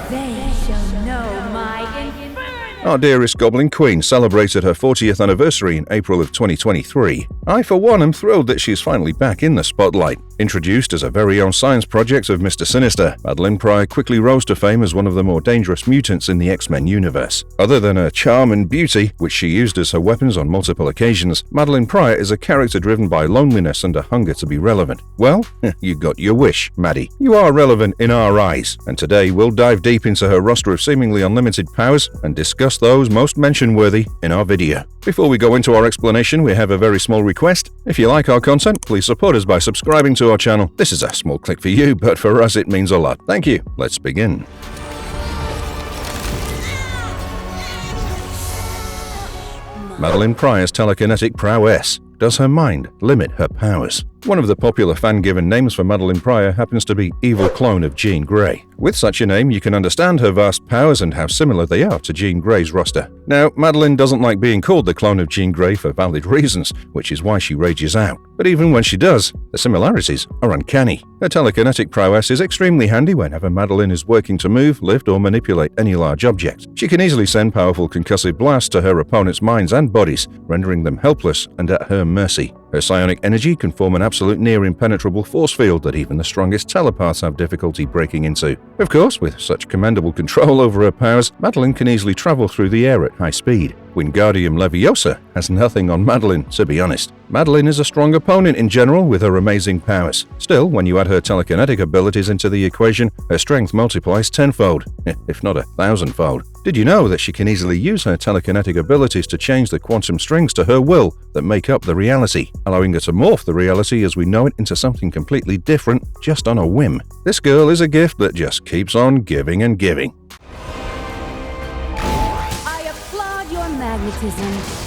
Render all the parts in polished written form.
They shall know my inferno. Our dearest Goblin Queen celebrated her 40th anniversary in April of 2023. I, for one, am thrilled that she is finally back in the spotlight. Introduced as a very own science project of Mr. Sinister, Madelyn Pryor quickly rose to fame as one of the more dangerous mutants in the X-Men universe. Other than her charm and beauty, which she used as her weapons on multiple occasions, Madelyn Pryor is a character driven by loneliness and a hunger to be relevant. Well, you got your wish, Maddie. You are relevant in our eyes, and today we'll dive deep into her roster of seemingly unlimited powers and discuss those most mention-worthy in our video. Before we go into our explanation, we have a very small request. If you like our content, please support us by subscribing to our channel. This is a small click for you, but for us it means a lot. Thank you. Let's begin. Madelyn Pryor's telekinetic prowess. Does her mind limit her powers? One of the popular fan-given names for Madelyn Pryor happens to be Evil Clone of Jean Grey. With such a name, you can understand her vast powers and how similar they are to Jean Grey's roster. Now, Madelyn doesn't like being called the clone of Jean Grey for valid reasons, which is why she rages out. But even when she does, the similarities are uncanny. Her telekinetic prowess is extremely handy whenever Madelyn is working to move, lift, or manipulate any large object. She can easily send powerful concussive blasts to her opponent's minds and bodies, rendering them helpless and at her mercy. Her psionic energy can form an absolute near-impenetrable force field that even the strongest telepaths have difficulty breaking into. Of course, with such commendable control over her powers, Madelyn can easily travel through the air at high speed. Wingardium Leviosa has nothing on Madelyn, to be honest. Madelyn is a strong opponent in general with her amazing powers. Still, when you add her telekinetic abilities into the equation, her strength multiplies tenfold, if not 1,000-fold. Did you know that she can easily use her telekinetic abilities to change the quantum strings to her will that make up the reality, allowing her to morph the reality as we know it into something completely different just on a whim? This girl is a gift that just keeps on giving and giving. I applaud your magnetism.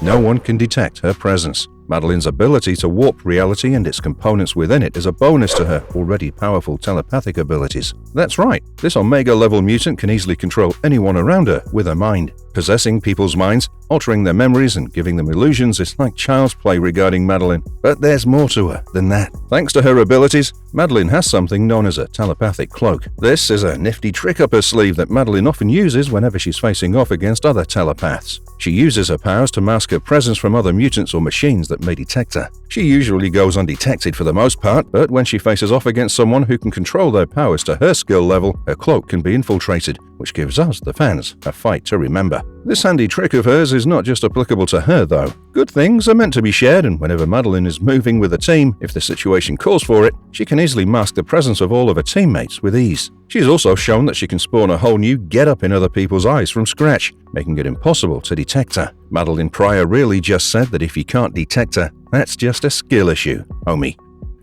No one can detect her presence. Madelyn's ability to warp reality and its components within it is a bonus to her already powerful telepathic abilities. That's right, this Omega-level mutant can easily control anyone around her with her mind. Possessing people's minds, altering their memories, and giving them illusions is like child's play regarding Madelyn. But there's more to her than that. Thanks to her abilities, Madelyn has something known as a telepathic cloak. This is a nifty trick up her sleeve that Madelyn often uses whenever she's facing off against other telepaths. She uses her powers to mask her presence from other mutants or machines that may detect her. She usually goes undetected for the most part, but when she faces off against someone who can control their powers to her skill level, her cloak can be infiltrated, which gives us, the fans, a fight to remember. This handy trick of hers is not just applicable to her, though. Good things are meant to be shared, and whenever Madelyn is moving with a team, if the situation calls for it, she can easily mask the presence of all of her teammates with ease. She's also shown that she can spawn a whole new get-up in other people's eyes from scratch, making it impossible to detect her. Madelyn Pryor really just said that if you can't detect her, that's just a skill issue, homie.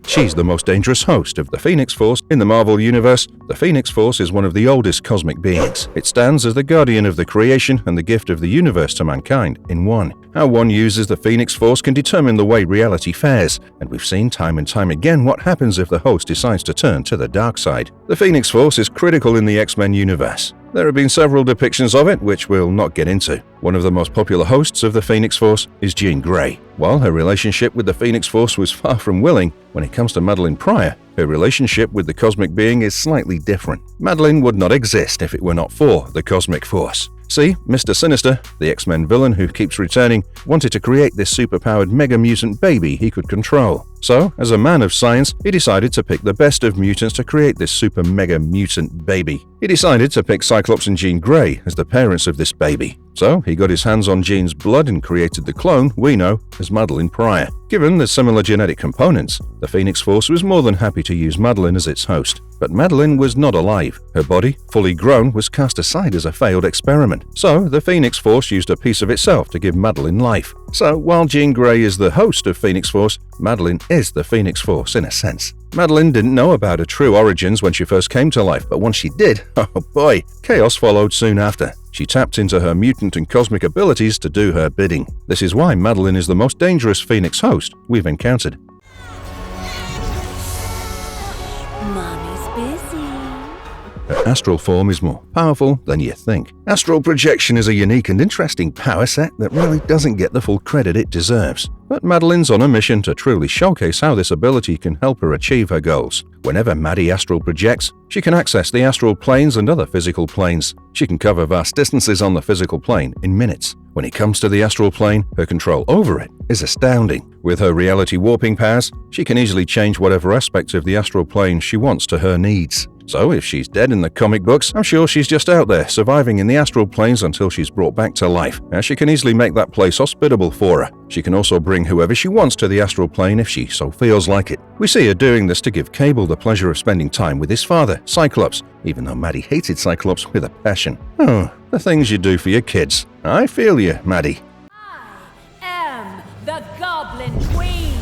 She's the most dangerous host of the Phoenix Force in the Marvel Universe. The Phoenix Force is one of the oldest cosmic beings. It stands as the guardian of the creation and the gift of the universe to mankind in one. How one uses the Phoenix Force can determine the way reality fares, and we've seen time and time again what happens if the host decides to turn to the dark side. The Phoenix Force is critical in the X-Men universe. There have been several depictions of it, which we'll not get into. One of the most popular hosts of the Phoenix Force is Jean Grey. While her relationship with the Phoenix Force was far from willing, when it comes to Madelyn Pryor, her relationship with the cosmic being is slightly different. Madelyn would not exist if it were not for the Cosmic Force. See, Mr. Sinister, the X-Men villain who keeps returning, wanted to create this superpowered mega-mutant baby he could control. So, as a man of science, he decided to pick the best of mutants to create this super-mega-mutant baby. He decided to pick Cyclops and Jean Grey as the parents of this baby. So, he got his hands on Jean's blood and created the clone we know as Madelyn Pryor. Given the similar genetic components, the Phoenix Force was more than happy to use Madelyn as its host. But Madelyn was not alive. Her body, fully grown, was cast aside as a failed experiment. So, the Phoenix Force used a piece of itself to give Madelyn life. So, while Jean Grey is the host of Phoenix Force, Madelyn is the Phoenix Force in a sense. Madelyn didn't know about her true origins when she first came to life, but once she did, oh boy, chaos followed soon after. She tapped into her mutant and cosmic abilities to do her bidding. This is why Madelyn is the most dangerous Phoenix host we've encountered. Mommy's busy. Her astral form is more powerful than you think. Astral projection is a unique and interesting power set that really doesn't get the full credit it deserves. But Madelyne's on a mission to truly showcase how this ability can help her achieve her goals. Whenever Maddie astral projects, she can access the astral planes and other physical planes. She can cover vast distances on the physical plane in minutes. When it comes to the astral plane, her control over it is astounding. With her reality warping powers, she can easily change whatever aspect of the astral plane she wants to her needs. So if she's dead in the comic books, I'm sure she's just out there surviving in the astral planes until she's brought back to life, as she can easily make that place hospitable for her. She can also bring whoever she wants to the astral plane if she so feels like it. We see her doing this to give Cable the pleasure of spending time with his father, Cyclops, even though Maddie hated Cyclops with a passion. Oh, the things you do for your kids. I feel you, Maddie. I am the Goblin Queen.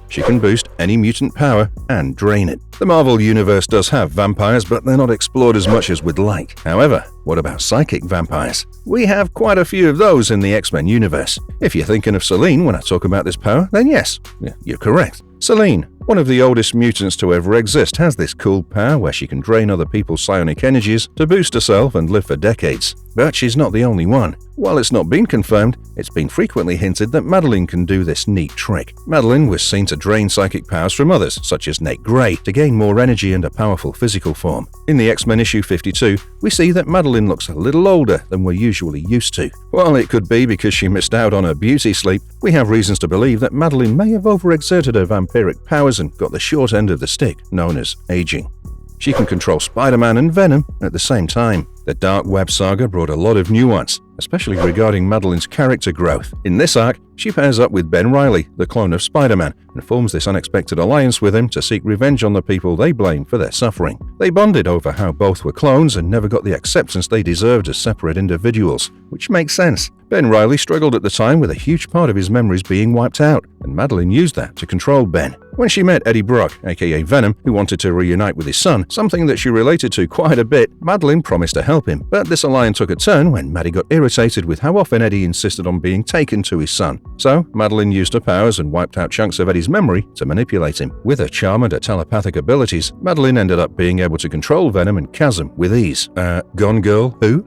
She can boost any mutant power and drain it. The Marvel Universe does have vampires, but they're not explored as much as we'd like. However, what about psychic vampires? We have quite a few of those in the X-Men universe. If you're thinking of Selene when I talk about this power, then yes, you're correct. Selene, one of the oldest mutants to ever exist, has this cool power where she can drain other people's psionic energies to boost herself and live for decades. But she's not the only one. While it's not been confirmed, it's been frequently hinted that Madelyne can do this neat trick. Madelyne was seen to drain psychic powers from others, such as Nate Grey, to gain more energy and a powerful physical form. In the X-Men issue 52, we see that Madelyne looks a little older than we're usually used to. While it could be because she missed out on her beauty sleep, we have reasons to believe that Madelyne may have overexerted her vampiric powers and got the short end of the stick, known as aging. She can control Spider-Man and Venom at the same time. The Dark Web saga brought a lot of nuance, especially regarding Madelyne's character growth. In this arc, she pairs up with Ben Reilly, the clone of Spider-Man, and forms this unexpected alliance with him to seek revenge on the people they blame for their suffering. They bonded over how both were clones and never got the acceptance they deserved as separate individuals, which makes sense. Ben Reilly struggled at the time with a huge part of his memories being wiped out, and Madelyne used that to control Ben. When she met Eddie Brock, aka Venom, who wanted to reunite with his son, something that she related to quite a bit, Madelyne promised to help him. But this alliance took a turn when Maddie got irritated with how often Eddie insisted on being taken to his son. So, Madelyne used her powers and wiped out chunks of Eddie's memory to manipulate him. With her charm and her telepathic abilities, Madelyne ended up being able to control Venom and Chasm with ease. Gone Girl who?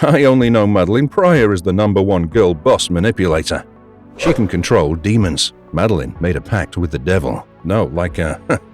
I only know Madelyn Pryor as the #1 girl boss manipulator. She can control demons. Madelyne made a pact with the devil. No,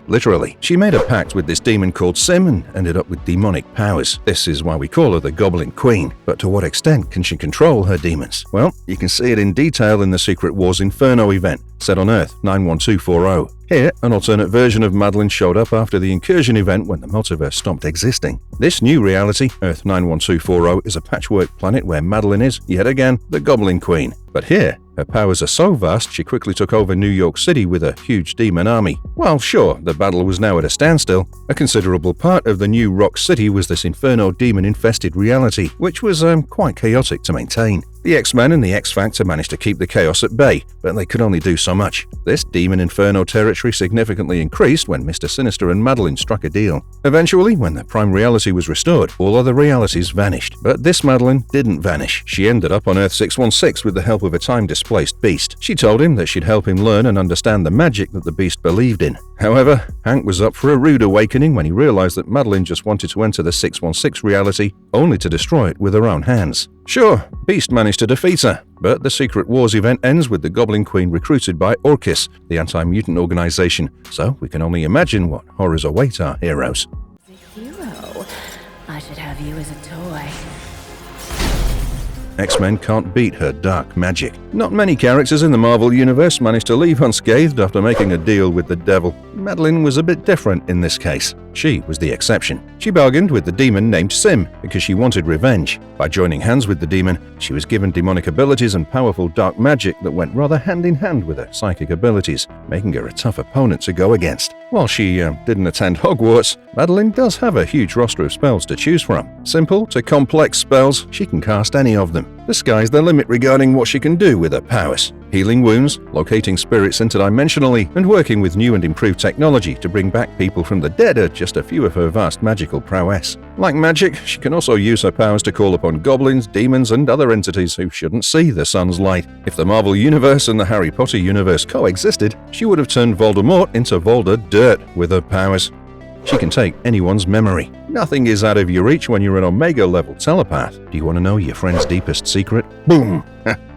literally. She made a pact with this demon called Sim and ended up with demonic powers. This is why we call her the Goblin Queen. But to what extent can she control her demons? Well, you can see it in detail in the Secret Wars Inferno event, set on Earth 91240. Here, an alternate version of Madelyne showed up after the Incursion event when the multiverse stopped existing. This new reality, Earth 91240, is a patchwork planet where Madelyne is, yet again, the Goblin Queen. But here, her powers are so vast she quickly took over New York City with a huge demon army. While sure, the battle was now at a standstill, a considerable part of the new Rock City was this Inferno demon-infested reality, which was quite chaotic to maintain. The X-Men and the X-Factor managed to keep the chaos at bay, but they could only do so much. This Demon Inferno territory significantly increased when Mr. Sinister and Madelyne struck a deal. Eventually, when the Prime Reality was restored, all other realities vanished. But this Madelyne didn't vanish. She ended up on Earth 616 with the help of a time-displaced beast. She told him that she'd help him learn and understand the magic that the beast believed in. However, Hank was up for a rude awakening when he realized that Madelyne just wanted to enter the 616 reality, only to destroy it with her own hands. Sure, Beast managed to defeat her, but the Secret Wars event ends with the Goblin Queen recruited by Orchis, the anti-mutant organization, so we can only imagine what horrors await our heroes. The hero. I should have you as a toy. X-Men can't beat her dark magic. Not many characters in the Marvel Universe managed to leave unscathed after making a deal with the devil. Madelyne was a bit different in this case. She was the exception. She bargained with the demon named Sim because she wanted revenge. By joining hands with the demon, she was given demonic abilities and powerful dark magic that went rather hand in hand with her psychic abilities, making her a tough opponent to go against. While she didn't attend Hogwarts, Madelyne does have a huge roster of spells to choose from. Simple to complex spells, she can cast any of them. The sky's the limit regarding what she can do with her powers. Healing wounds, locating spirits interdimensionally, and working with new and improved technology to bring back people from the dead are just a few of her vast magical prowess. Like magic, she can also use her powers to call upon goblins, demons, and other entities who shouldn't see the sun's light. If the Marvel Universe and the Harry Potter universe coexisted, she would have turned Voldemort into Volder Dirt with her powers. She can take anyone's memory. Nothing is out of your reach when you're an Omega-level telepath. Do you want to know your friend's deepest secret? Boom!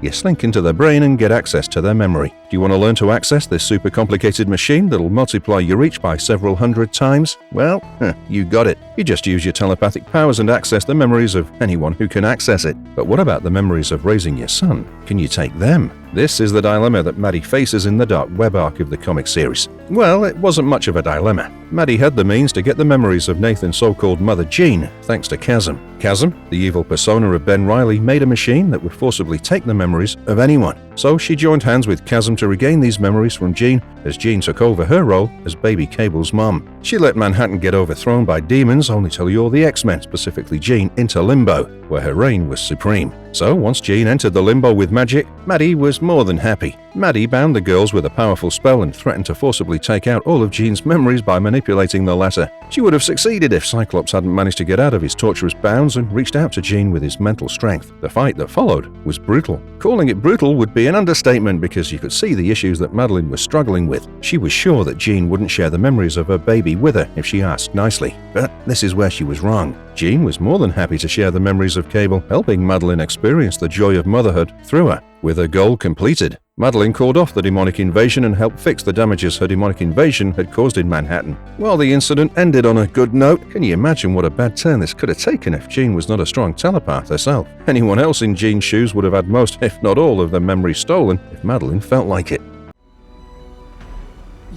You slink into their brain and get access to their memory. Do you want to learn to access this super complicated machine that'll multiply your reach by several hundred times? Well, you got it. You just use your telepathic powers and access the memories of anyone who can access it. But what about the memories of raising your son? Can you take them? This is the dilemma that Maddie faces in the dark web arc of the comic series. Well, it wasn't much of a dilemma. Maddie had the means to get the memories of Nathan's so-called mother Jean, thanks to Chasm. Chasm, the evil persona of Ben Reilly, made a machine that would forcibly take the memories of anyone. So she joined hands with Chasm to regain these memories from Jean, as Jean took over her role as baby Cable's mom. She let Manhattan get overthrown by demons, only to lure the X-Men, specifically Jean, into Limbo, where her reign was supreme. So once Jean entered the Limbo with magic, Maddie was more than happy. Maddie bound the girls with a powerful spell and threatened to forcibly take out all of Jean's memories by manipulating the latter. She would have succeeded if Cyclops hadn't managed to get out of his torturous bounds and reached out to Jean with his mental strength. The fight that followed was brutal. Calling it brutal would be an understatement because you could see the issues that Madelyne was struggling with. She was sure that Jean wouldn't share the memories of her baby with her if she asked nicely. But this is where she was wrong. Jean was more than happy to share the memories of Cable, helping Madelyne experience the joy of motherhood through her. With her goal completed, Madelyne called off the demonic invasion and helped fix the damages her demonic invasion had caused in Manhattan. While the incident ended on a good note, can you imagine what a bad turn this could have taken if Jean was not a strong telepath herself? Anyone else in Jean's shoes would have had most, if not all, of their memories stolen if Madelyne felt like it.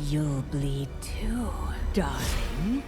You'll bleed too, darling.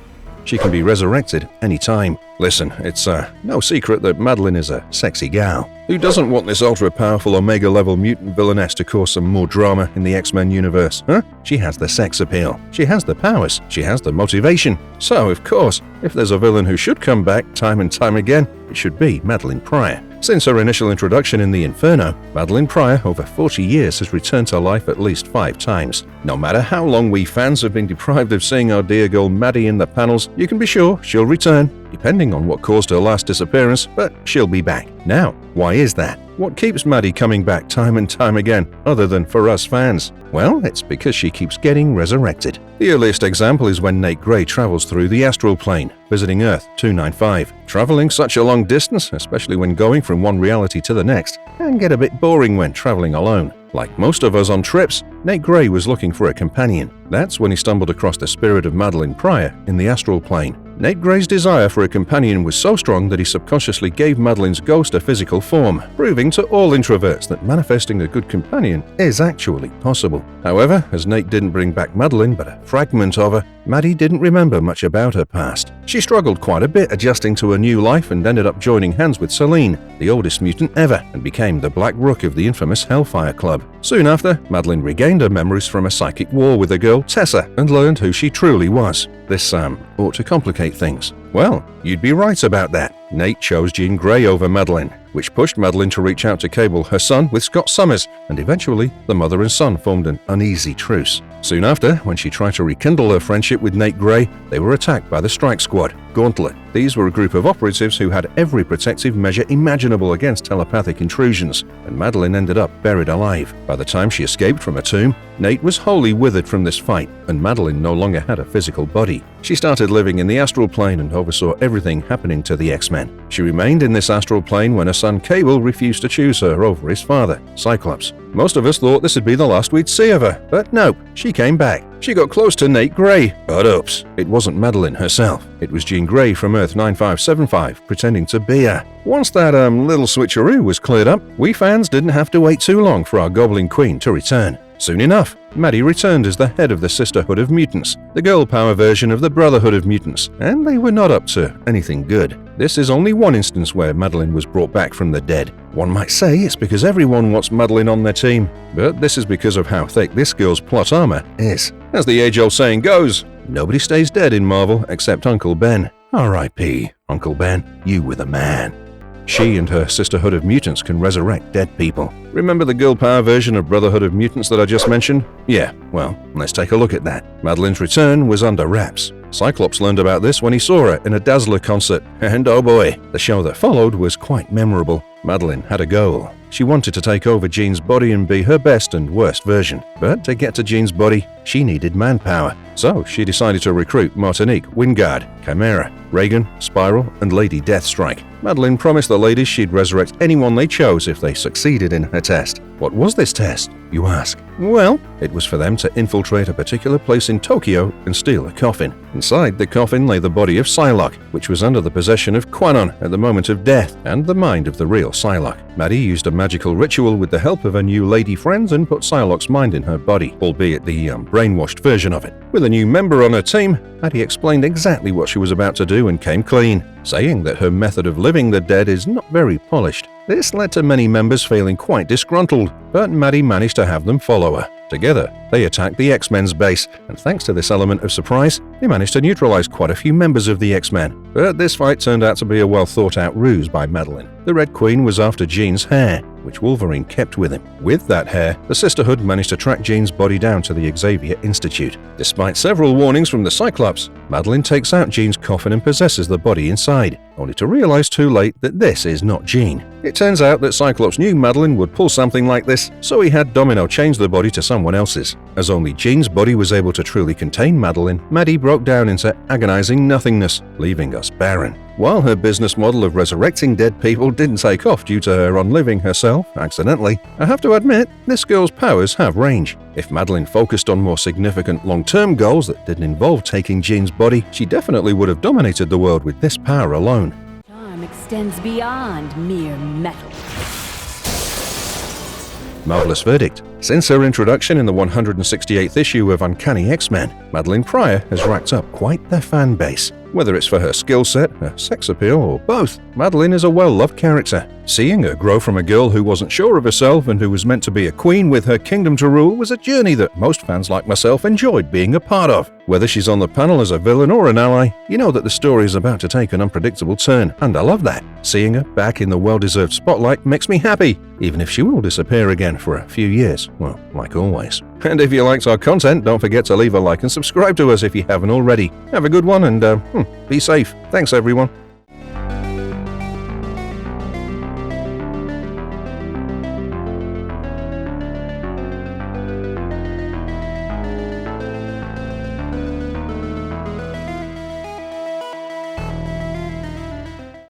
She can be resurrected anytime. Listen, it's no secret that Madelyne is a sexy gal. Who doesn't want this ultra-powerful Omega-level mutant villainess to cause some more drama in the X-Men universe, huh? She has the sex appeal. She has the powers. She has the motivation. So, of course, if there's a villain who should come back time and time again, it should be Madelyn Pryor. Since her initial introduction in the Inferno, Madelyn Pryor, over 40 years, has returned to life at least 5 times. No matter how long we fans have been deprived of seeing our dear girl Maddie in the panels, you can be sure she'll return, depending on what caused her last disappearance, but she'll be back. Now, why is that? What keeps Maddie coming back time and time again, other than for us fans? Well, it's because she keeps getting resurrected. The earliest example is when Nate Gray travels through the astral plane, visiting Earth 295. Traveling such a long distance, especially when going from one reality to the next, can get a bit boring when traveling alone. Like most of us on trips, Nate Gray was looking for a companion. That's when he stumbled across the spirit of Madelyn Pryor in the astral plane. Nate Gray's desire for a companion was so strong that he subconsciously gave Madelyne's ghost a physical form, proving to all introverts that manifesting a good companion is actually possible. However, as Nate didn't bring back Madelyne but a fragment of her, Maddie didn't remember much about her past. She struggled quite a bit adjusting to her new life and ended up joining hands with Selene, the oldest mutant ever, and became the Black Rook of the infamous Hellfire Club. Soon after, Madelyne regained her memories from a psychic war with the girl Tessa and learned who she truly was. This ought to complicate things. Well, you'd be right about that. Nate chose Jean Grey over Madelyne, which pushed Madelyne to reach out to Cable, her son, with Scott Summers, and eventually the mother and son formed an uneasy truce. Soon after, when she tried to rekindle her friendship with Nate Gray, they were attacked by the Strike Squad, Gauntlet. These were a group of operatives who had every protective measure imaginable against telepathic intrusions, and Madelyne ended up buried alive. By the time she escaped from a tomb, Nate was wholly withered from this fight, and Madelyne no longer had a physical body. She started living in the astral plane and oversaw everything happening to the X-Men. She remained in this astral plane when her son Cable refused to choose her over his father, Cyclops. Most of us thought this would be the last we'd see of her, but nope, she came back. She got close to Nate Gray, but oops, it wasn't Madelyne herself. It was Jean Grey from Earth 9575 pretending to be her. Once that little switcheroo was cleared up, we fans didn't have to wait too long for our Goblin Queen to return. Soon enough, Maddie returned as the head of the Sisterhood of Mutants, the girl power version of the Brotherhood of Mutants, and they were not up to anything good. This is only one instance where Madelyne was brought back from the dead. One might say it's because everyone wants Madelyne on their team, but this is because of how thick this girl's plot armor is. As the age-old saying goes, nobody stays dead in Marvel except Uncle Ben. R.I.P., Uncle Ben, you were the man. She and her Sisterhood of Mutants can resurrect dead people. Remember the girl power version of Brotherhood of Mutants that I just mentioned? Yeah, well, let's take a look at that. Madelyne's return was under wraps. Cyclops learned about this when he saw her in a Dazzler concert, and oh boy, the show that followed was quite memorable. Madelyne had a goal. She wanted to take over Jean's body and be her best and worst version. But to get to Jean's body, she needed manpower. So she decided to recruit Martinique, Wingard, Chimera, Reagan, Spiral, and Lady Deathstrike. Madelyne promised the ladies she'd resurrect anyone they chose if they succeeded in her test. What was this test, you ask? Well, it was for them to infiltrate a particular place in Tokyo and steal a coffin. Inside the coffin lay the body of Psylocke, which was under the possession of Quanon at the moment of death, and the mind of the real Psylocke. Maddie used a magical ritual with the help of her new lady friends and put Psylocke's mind in her body, albeit the brainwashed version of it. With a new member on her team, Maddie explained exactly what she was about to do and came clean, saying that her method of living the dead is not very polished. This led to many members feeling quite disgruntled, but Maddie managed to have them follow her. Together, they attacked the X-Men's base, and thanks to this element of surprise, they managed to neutralize quite a few members of the X-Men. But this fight turned out to be a well-thought-out ruse by Madelyne. The Red Queen was after Jean's hair, which Wolverine kept with him. With that hair, the Sisterhood managed to track Jean's body down to the Xavier Institute. Despite several warnings from the Cyclops, Madelyne takes out Jean's coffin and possesses the body inside, only to realize too late that this is not Jean. It turns out that Cyclops knew Madelyne would pull something like this, so he had Domino change the body to someone else's. As only Jean's body was able to truly contain Madelyne, Maddie broke down into agonizing nothingness, leaving us barren. While her business model of resurrecting dead people didn't take off due to her unliving herself accidentally, I have to admit, this girl's powers have range. If Madelyne focused on more significant long-term goals that didn't involve taking Jean's body, she definitely would have dominated the world with this power alone. Charm extends beyond mere metal. Marvelous verdict. Since her introduction in the 168th issue of Uncanny X-Men, Madelyn Pryor has racked up quite the fan base. Whether it's for her skill set, her sex appeal, or both, Madelyne is a well-loved character. Seeing her grow from a girl who wasn't sure of herself and who was meant to be a queen with her kingdom to rule was a journey that most fans like myself enjoyed being a part of. Whether she's on the panel as a villain or an ally, you know that the story is about to take an unpredictable turn, and I love that. Seeing her back in the well-deserved spotlight makes me happy, even if she will disappear again for a few years, well, like always. And if you liked our content, don't forget to leave a like and subscribe to us if you haven't already. Have a good one and be safe. Thanks everyone.